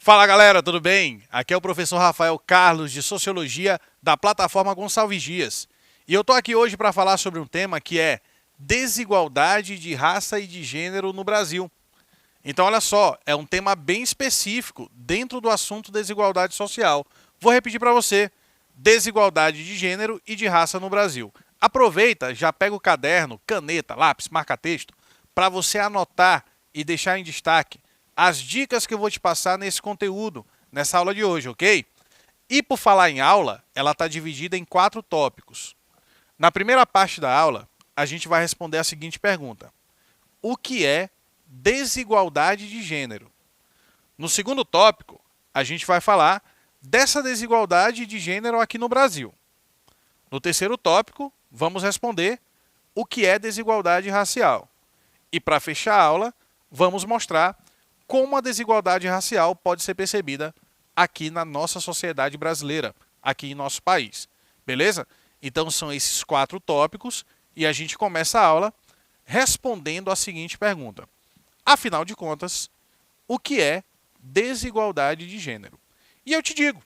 Fala galera, tudo bem? Aqui é o professor Rafael Carlos de Sociologia da plataforma Gonçalves Dias. E eu tô aqui hoje para falar sobre um tema que é desigualdade de raça e de gênero no Brasil. Então olha só, é um tema bem específico dentro do assunto desigualdade social. Vou repetir para você: desigualdade de gênero e de raça no Brasil. Aproveita, já pega o caderno, caneta, lápis, marca-texto para você anotar e deixar em destaque as dicas que eu vou te passar nesse conteúdo, nessa aula de hoje, ok? E por falar em aula, ela está dividida em 4 tópicos. Na primeira parte da aula, a gente vai responder a seguinte pergunta: o que é desigualdade de gênero? No segundo tópico, a gente vai falar dessa desigualdade de gênero aqui no Brasil. No terceiro tópico, vamos responder o que é desigualdade racial. E para fechar a aula, vamos mostrar como a desigualdade racial pode ser percebida aqui na nossa sociedade brasileira, aqui em nosso país. Beleza? Então são esses 4 tópicos e a gente começa a aula respondendo a seguinte pergunta: afinal de contas, o que é desigualdade de gênero? E eu te digo,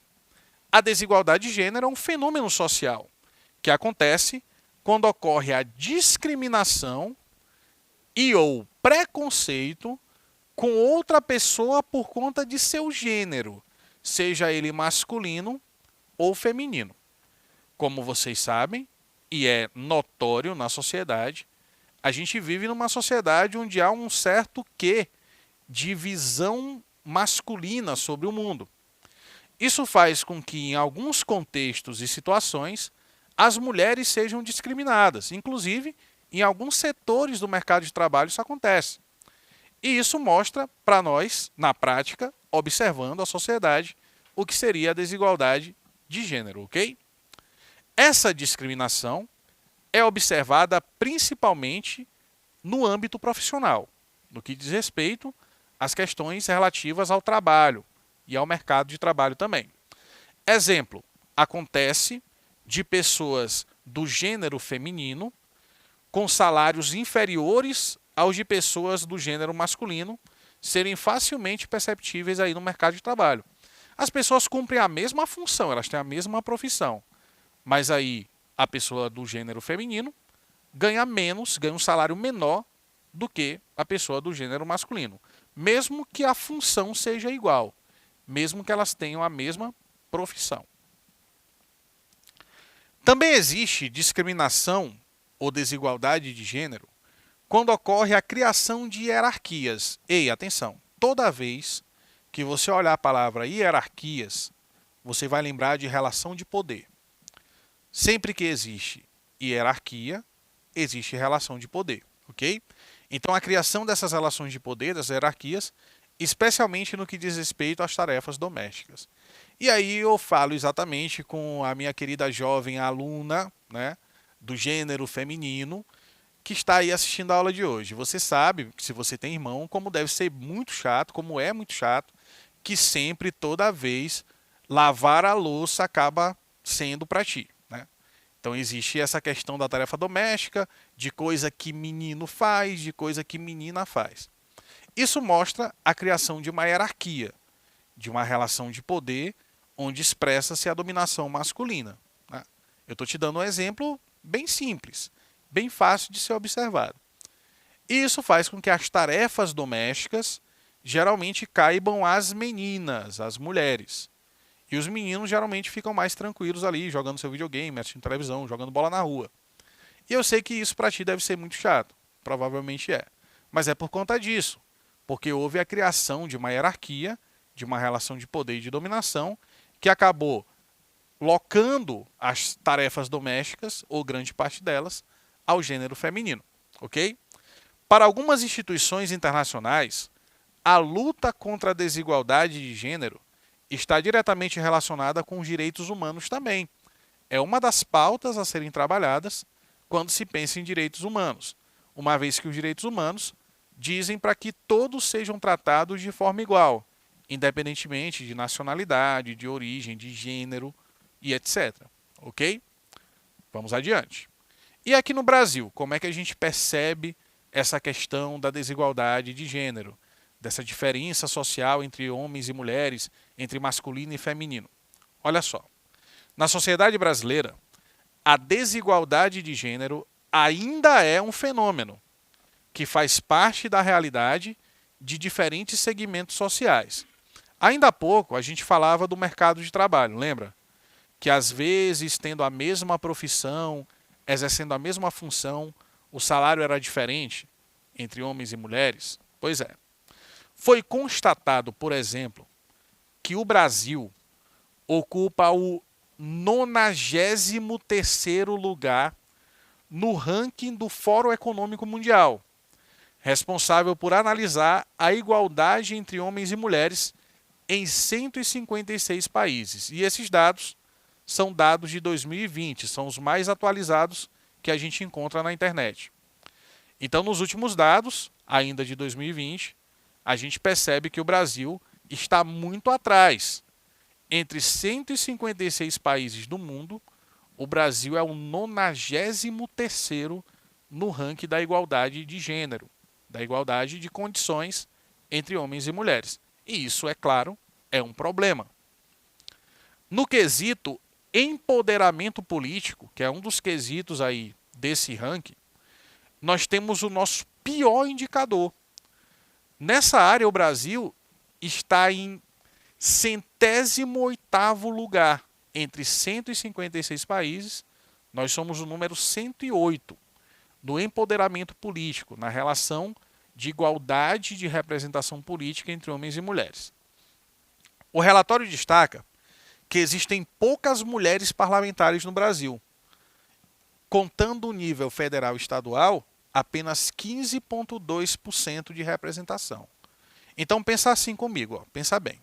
a desigualdade de gênero é um fenômeno social que acontece quando ocorre a discriminação e ou preconceito com outra pessoa por conta de seu gênero, seja ele masculino ou feminino. Como vocês sabem, e é notório na sociedade, a gente vive numa sociedade onde há um certo quê de visão masculina sobre o mundo. Isso faz com que, em alguns contextos e situações, as mulheres sejam discriminadas. Inclusive, em alguns setores do mercado de trabalho isso acontece. E isso mostra para nós, na prática, observando a sociedade, o que seria a desigualdade de gênero, ok? Essa discriminação é observada principalmente no âmbito profissional, no que diz respeito às questões relativas ao trabalho e ao mercado de trabalho também. Exemplo, acontece de pessoas do gênero feminino com salários inferiores aos de pessoas do gênero masculino serem facilmente perceptíveis aí no mercado de trabalho. As pessoas cumprem a mesma função, elas têm a mesma profissão, mas aí a pessoa do gênero feminino ganha menos, ganha um salário menor do que a pessoa do gênero masculino, mesmo que a função seja igual, mesmo que elas tenham a mesma profissão. Também existe discriminação ou desigualdade de gênero quando ocorre a criação de hierarquias. Ei, atenção, toda vez que você olhar a palavra hierarquias, você vai lembrar de relação de poder. Sempre que existe hierarquia, existe relação de poder, ok? Então a criação dessas relações de poder, das hierarquias, especialmente no que diz respeito às tarefas domésticas. E aí eu falo exatamente com a minha querida jovem aluna, né, do gênero feminino, que está aí assistindo a aula de hoje. Você sabe, se você tem irmão, como deve ser muito chato, como é muito chato, que sempre, toda vez, lavar a louça acaba sendo para ti, né? Então existe essa questão da tarefa doméstica, de coisa que menino faz, de coisa que menina faz. Isso mostra a criação de uma hierarquia, de uma relação de poder, onde expressa-se a dominação masculina, né? Eu estou te dando um exemplo bem simples, bem fácil de ser observado. E isso faz com que as tarefas domésticas geralmente caibam às meninas, às mulheres. E os meninos geralmente ficam mais tranquilos ali, jogando seu videogame, assistindo televisão, jogando bola na rua. E eu sei que isso para ti deve ser muito chato. Provavelmente é. Mas é por conta disso. Porque houve a criação de uma hierarquia, de uma relação de poder e de dominação, que acabou locando as tarefas domésticas, ou grande parte delas, ao gênero feminino, ok? Para algumas instituições internacionais, a luta contra a desigualdade de gênero está diretamente relacionada com os direitos humanos também. É uma das pautas a serem trabalhadas quando se pensa em direitos humanos, uma vez que os direitos humanos dizem para que todos sejam tratados de forma igual, independentemente de nacionalidade, de origem, de gênero e etc. Ok? Vamos adiante. E aqui no Brasil, como é que a gente percebe essa questão da desigualdade de gênero, dessa diferença social entre homens e mulheres, entre masculino e feminino. Olha só, na sociedade brasileira, a desigualdade de gênero ainda é um fenômeno que faz parte da realidade de diferentes segmentos sociais. Ainda há pouco a gente falava do mercado de trabalho, lembra? Que às vezes, tendo a mesma profissão, exercendo a mesma função, o salário era diferente entre homens e mulheres? Pois é. Foi constatado, por exemplo, que o Brasil ocupa o 93º lugar no ranking do Fórum Econômico Mundial, responsável por analisar a igualdade entre homens e mulheres em 156 países. E esses dados são dados de 2020, são os mais atualizados que a gente encontra na internet. Então, nos últimos dados, ainda de 2020, a gente percebe que o Brasil está muito atrás. Entre 156 países do mundo, o Brasil é o 93º no ranking da igualdade de gênero, da igualdade de condições entre homens e mulheres. E isso, é claro, é um problema. No quesito empoderamento político, que é um dos quesitos aí desse ranking, nós temos o nosso pior indicador. Nessa área, o Brasil está em 108º lugar. Entre 156 países, nós somos o número 108 do empoderamento político, na relação de igualdade de representação política entre homens e mulheres. O relatório destaca que existem poucas mulheres parlamentares no Brasil. Contando o nível federal e estadual, apenas 15,2% de representação. Então pensa assim comigo, ó, pensa bem.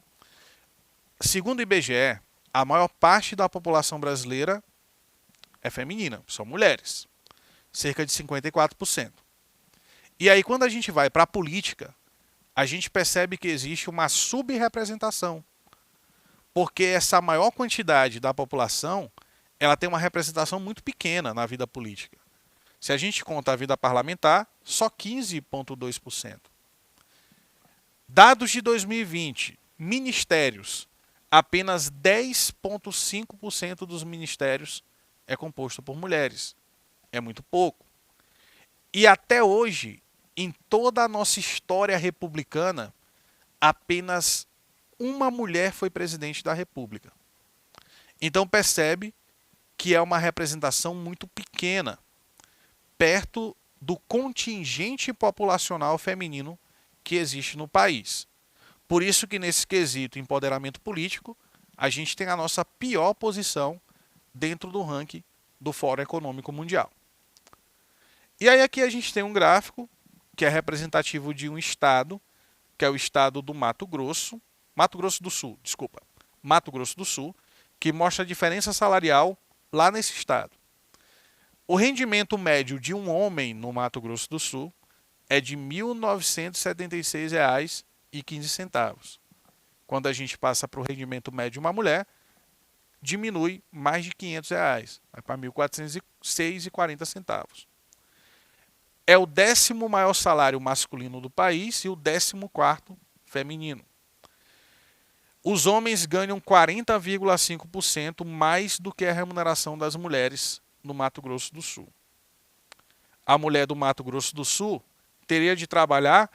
Segundo o IBGE, a maior parte da população brasileira é feminina, são mulheres, cerca de 54%. E aí quando a gente vai para a política, a gente percebe que existe uma subrepresentação, porque essa maior quantidade da população, ela tem uma representação muito pequena na vida política. Se a gente conta a vida parlamentar, só 15,2%. Dados de 2020, ministérios, apenas 10,5% dos ministérios é composto por mulheres. É muito pouco. E até hoje, em toda a nossa história republicana, apenas uma mulher foi presidente da República. Então percebe que é uma representação muito pequena, perto do contingente populacional feminino que existe no país. Por isso que nesse quesito empoderamento político, a gente tem a nossa pior posição dentro do ranking do Fórum Econômico Mundial. E aí aqui a gente tem um gráfico que é representativo de um estado, que é o estado do Mato Grosso do Sul, que mostra a diferença salarial lá nesse estado. O rendimento médio de um homem no Mato Grosso do Sul é de R$ 1.976,15. Quando a gente passa para o rendimento médio de uma mulher, diminui mais de R$ 500, vai para R$ 1.406,40. É o 10º maior salário masculino do país e o 14º feminino. Os homens ganham 40,5% mais do que a remuneração das mulheres no Mato Grosso do Sul. A mulher do Mato Grosso do Sul teria de trabalhar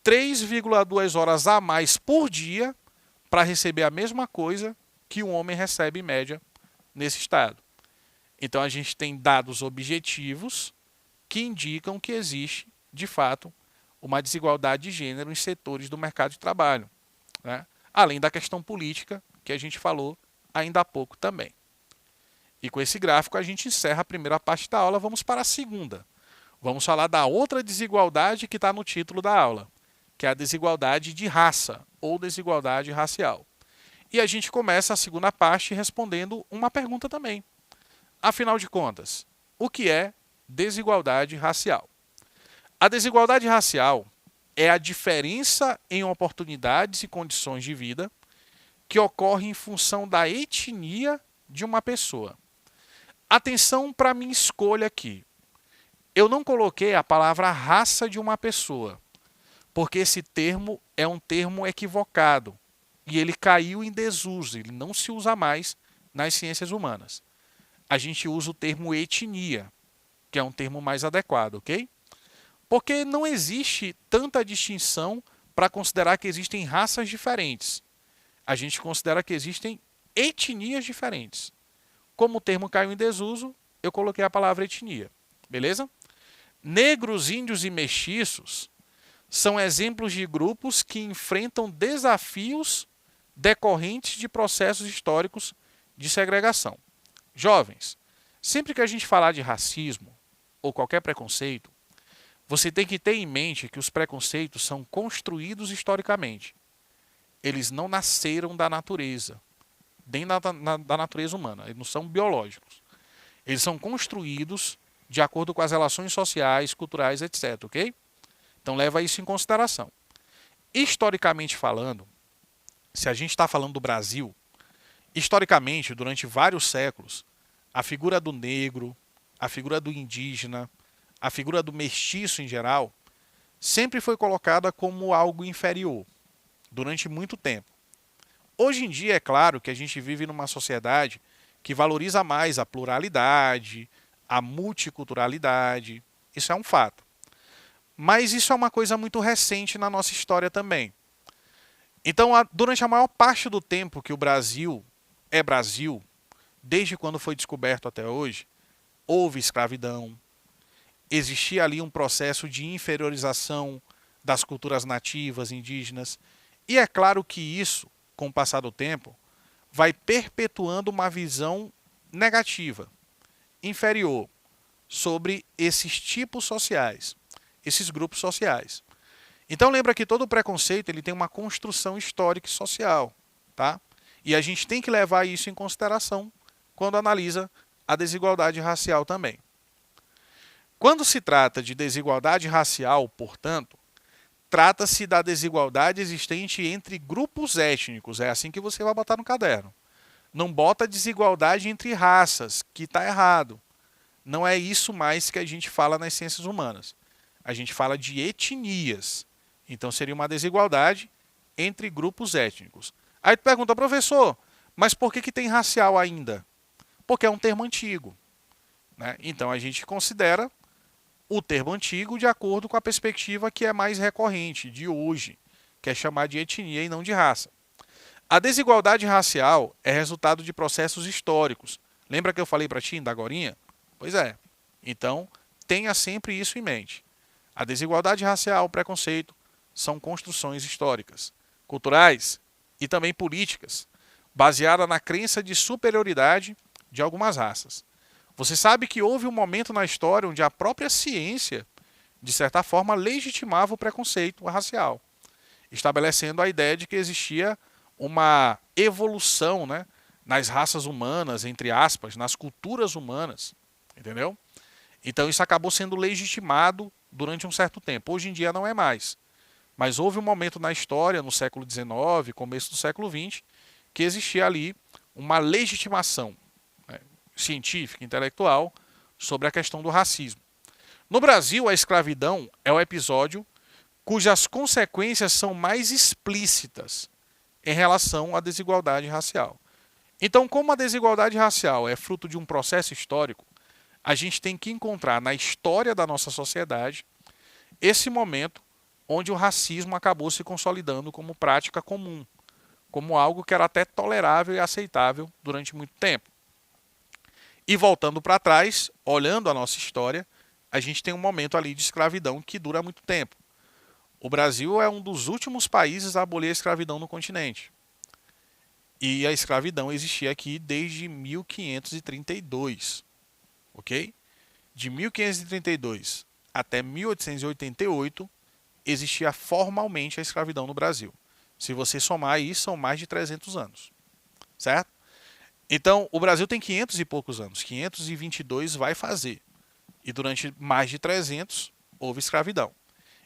3,2 horas a mais por dia para receber a mesma coisa que um homem recebe em média nesse estado. Então a gente tem dados objetivos que indicam que existe, de fato, uma desigualdade de gênero em setores do mercado de trabalho, né? Além da questão política, que a gente falou ainda há pouco também. E com esse gráfico a gente encerra a primeira parte da aula, vamos para a segunda. Vamos falar da outra desigualdade que está no título da aula, que é a desigualdade de raça ou desigualdade racial. E a gente começa a segunda parte respondendo uma pergunta também. Afinal de contas, o que é desigualdade racial? A desigualdade racial é a diferença em oportunidades e condições de vida que ocorre em função da etnia de uma pessoa. Atenção para a minha escolha aqui. Eu não coloquei a palavra raça de uma pessoa, porque esse termo é um termo equivocado e ele caiu em desuso, ele não se usa mais nas ciências humanas. A gente usa o termo etnia, que é um termo mais adequado, ok? Porque não existe tanta distinção para considerar que existem raças diferentes. A gente considera que existem etnias diferentes. Como o termo caiu em desuso, eu coloquei a palavra etnia, beleza? Negros, índios e mestiços são exemplos de grupos que enfrentam desafios decorrentes de processos históricos de segregação. Jovens, sempre que a gente falar de racismo ou qualquer preconceito, você tem que ter em mente que os preconceitos são construídos historicamente. Eles não nasceram da natureza, nem da natureza humana, eles não são biológicos. Eles são construídos de acordo com as relações sociais, culturais, etc, ok? Então leva isso em consideração. Historicamente falando, se a gente está falando do Brasil, historicamente, durante vários séculos, a figura do negro, a figura do indígena, a figura do mestiço em geral, sempre foi colocada como algo inferior, durante muito tempo. Hoje em dia, é claro que a gente vive numa sociedade que valoriza mais a pluralidade, a multiculturalidade, isso é um fato. Mas isso é uma coisa muito recente na nossa história também. Então, durante a maior parte do tempo que o Brasil é Brasil, desde quando foi descoberto até hoje, houve escravidão, existia ali um processo de inferiorização das culturas nativas, indígenas, e é claro que isso, com o passar do tempo, vai perpetuando uma visão negativa, inferior, sobre esses tipos sociais, esses grupos sociais. Então lembra que todo preconceito ele tem uma construção histórica e social, tá? E a gente tem que levar isso em consideração quando analisa a desigualdade racial também. Quando se trata de desigualdade racial, portanto, trata-se da desigualdade existente entre grupos étnicos. É assim que você vai botar no caderno. Não bota desigualdade entre raças, que está errado. Não é isso mais que a gente fala nas ciências humanas. A gente fala de etnias. Então seria uma desigualdade entre grupos étnicos. Aí tu pergunta, professor, mas por que tem racial ainda? Porque é um termo antigo, né? Então a gente considera o termo antigo de acordo com a perspectiva que é mais recorrente, de hoje, que é chamar de etnia e não de raça. A desigualdade racial é resultado de processos históricos. Lembra que eu falei para ti ainda agorinha? Pois é. Então, tenha sempre isso em mente. A desigualdade racial, o preconceito, são construções históricas, culturais e também políticas, baseadas na crença de superioridade de algumas raças. Você sabe que houve um momento na história onde a própria ciência, de certa forma, legitimava o preconceito racial, estabelecendo a ideia de que existia uma evolução, né, nas raças humanas, entre aspas, nas culturas humanas, entendeu? Então isso acabou sendo legitimado durante um certo tempo. Hoje em dia não é mais. Mas houve um momento na história, no século XIX, começo do século XX, que existia ali uma legitimação, né, científica, intelectual, sobre a questão do racismo. No Brasil, a escravidão é o episódio cujas consequências são mais explícitas em relação à desigualdade racial. Então, como a desigualdade racial é fruto de um processo histórico, a gente tem que encontrar na história da nossa sociedade esse momento onde o racismo acabou se consolidando como prática comum, como algo que era até tolerável e aceitável durante muito tempo. E voltando para trás, olhando a nossa história, a gente tem um momento ali de escravidão que dura muito tempo. O Brasil é um dos últimos países a abolir a escravidão no continente. E a escravidão existia aqui desde 1532, ok? De 1532 até 1888, existia formalmente a escravidão no Brasil. Se você somar aí, são mais de 300 anos, certo? Então, o Brasil tem 500 e poucos anos, 522 vai fazer. E durante mais de 300, houve escravidão.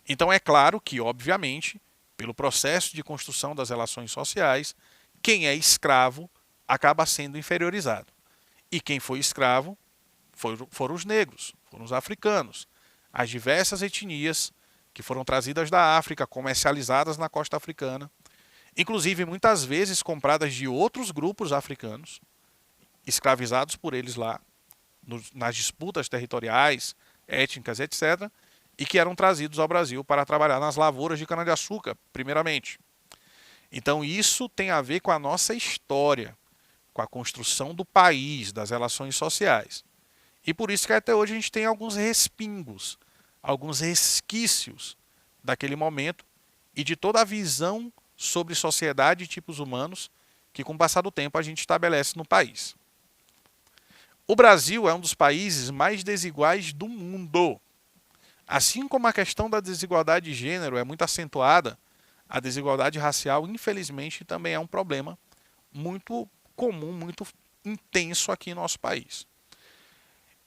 Então, é claro que, obviamente, pelo processo de construção das relações sociais, quem é escravo acaba sendo inferiorizado. E quem foi escravo foram os negros, foram os africanos, as diversas etnias que foram trazidas da África, comercializadas na costa africana, inclusive muitas vezes compradas de outros grupos africanos, escravizados por eles lá, nas disputas territoriais, étnicas, etc., e que eram trazidos ao Brasil para trabalhar nas lavouras de cana-de-açúcar, primeiramente. Então isso tem a ver com a nossa história, com a construção do país, das relações sociais. E por isso que até hoje a gente tem alguns respingos, alguns resquícios daquele momento e de toda a visão sobre sociedade e tipos humanos que, com o passar do tempo, a gente estabelece no país. O Brasil é um dos países mais desiguais do mundo. Assim como a questão da desigualdade de gênero é muito acentuada, a desigualdade racial, infelizmente, também é um problema muito comum, muito intenso aqui em nosso país.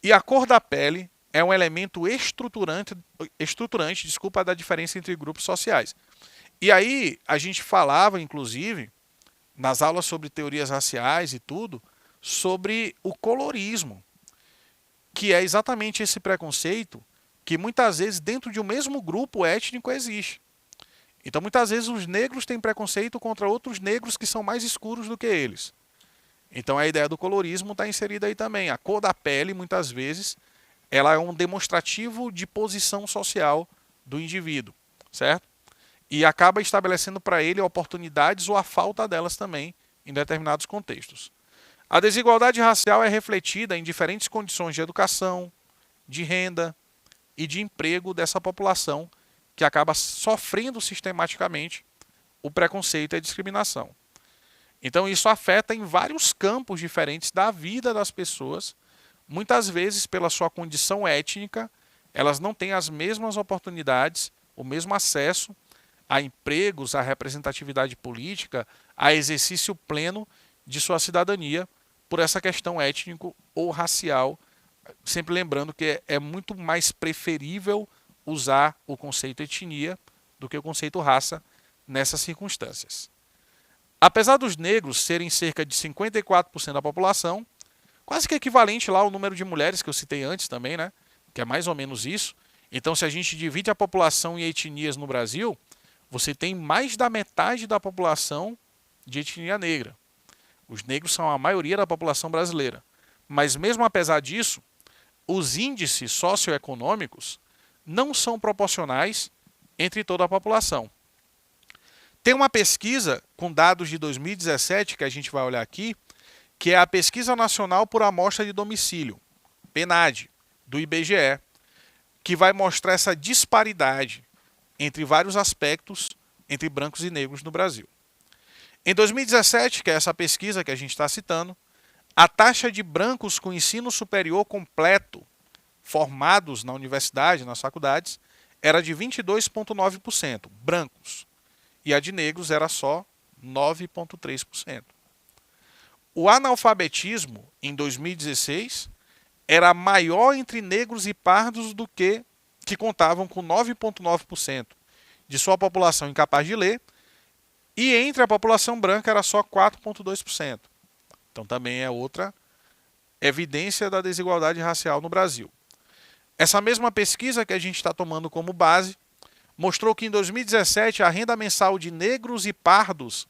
E a cor da pele é um elemento estruturante da diferença entre grupos sociais. E aí a gente falava, inclusive, nas aulas sobre teorias raciais e tudo, sobre o colorismo, que é exatamente esse preconceito que muitas vezes dentro de um mesmo grupo étnico existe. Então muitas vezes os negros têm preconceito contra outros negros que são mais escuros do que eles. Então a ideia do colorismo está inserida aí também. A cor da pele, muitas vezes, ela é um demonstrativo de posição social do indivíduo, certo? E acaba estabelecendo para ele oportunidades ou a falta delas também em determinados contextos. A desigualdade racial é refletida em diferentes condições de educação, de renda e de emprego dessa população que acaba sofrendo sistematicamente o preconceito e a discriminação. Então isso afeta em vários campos diferentes da vida das pessoas. Muitas vezes, pela sua condição étnica, elas não têm as mesmas oportunidades, o mesmo acesso a empregos, a representatividade política, a exercício pleno de sua cidadania por essa questão étnico ou racial, sempre lembrando que é muito mais preferível usar o conceito etnia do que o conceito raça nessas circunstâncias. Apesar dos negros serem cerca de 54% da população, quase que equivalente lá ao número de mulheres que eu citei antes também, né? Que é mais ou menos isso. Então, se a gente divide a população em etnias no Brasil, você tem mais da metade da população de etnia negra. Os negros são a maioria da população brasileira. Mas mesmo apesar disso, os índices socioeconômicos não são proporcionais entre toda a população. Tem uma pesquisa com dados de 2017 que a gente vai olhar aqui, que é a Pesquisa Nacional por Amostra de Domicílio, PNAD, do IBGE, que vai mostrar essa disparidade entre vários aspectos entre brancos e negros no Brasil. Em 2017, que é essa pesquisa que a gente está citando, a taxa de brancos com ensino superior completo, formados na universidade, nas faculdades, era de 22,9%, brancos. E a de negros era só 9,3%. O analfabetismo, em 2016, era maior entre negros e pardos do que contavam com 9,9% de sua população incapaz de ler, e entre a população branca era só 4,2%. Então também é outra evidência da desigualdade racial no Brasil. Essa mesma pesquisa que a gente está tomando como base mostrou que em 2017 a renda mensal de negros e pardos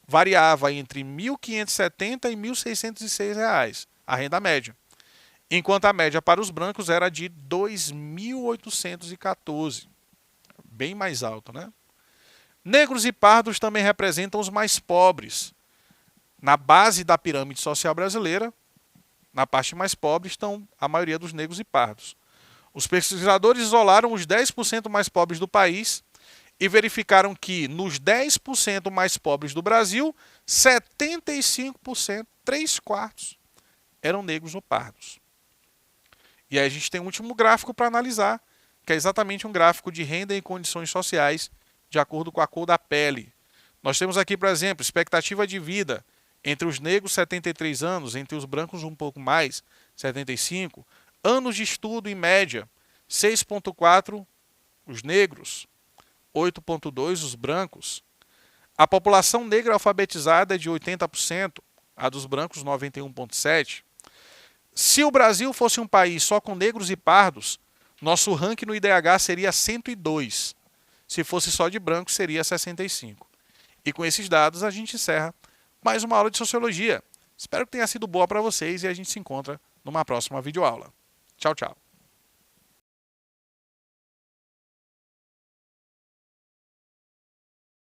variava entre R$ 1.570 e R$ 1.606, a renda média, enquanto a média para os brancos era de R$ 2.814, bem mais alto, né? Negros e pardos também representam os mais pobres. Na base da pirâmide social brasileira, na parte mais pobre, estão a maioria dos negros e pardos. Os pesquisadores isolaram os 10% mais pobres do país e verificaram que nos 10% mais pobres do Brasil, 75%, 3/4, eram negros ou pardos. E aí a gente tem um último gráfico para analisar, que é exatamente um gráfico de renda e condições sociais de acordo com a cor da pele. Nós temos aqui, por exemplo, expectativa de vida entre os negros 73 anos, entre os brancos um pouco mais, 75, anos de estudo em média, 6,4 os negros, 8,2 os brancos. A população negra alfabetizada é de 80%, a dos brancos 91,7%. Se o Brasil fosse um país só com negros e pardos, nosso ranking no IDH seria 102. Se fosse só de branco, seria 65. E com esses dados, a gente encerra mais uma aula de Sociologia. Espero que tenha sido boa para vocês e a gente se encontra numa próxima videoaula. Tchau, tchau.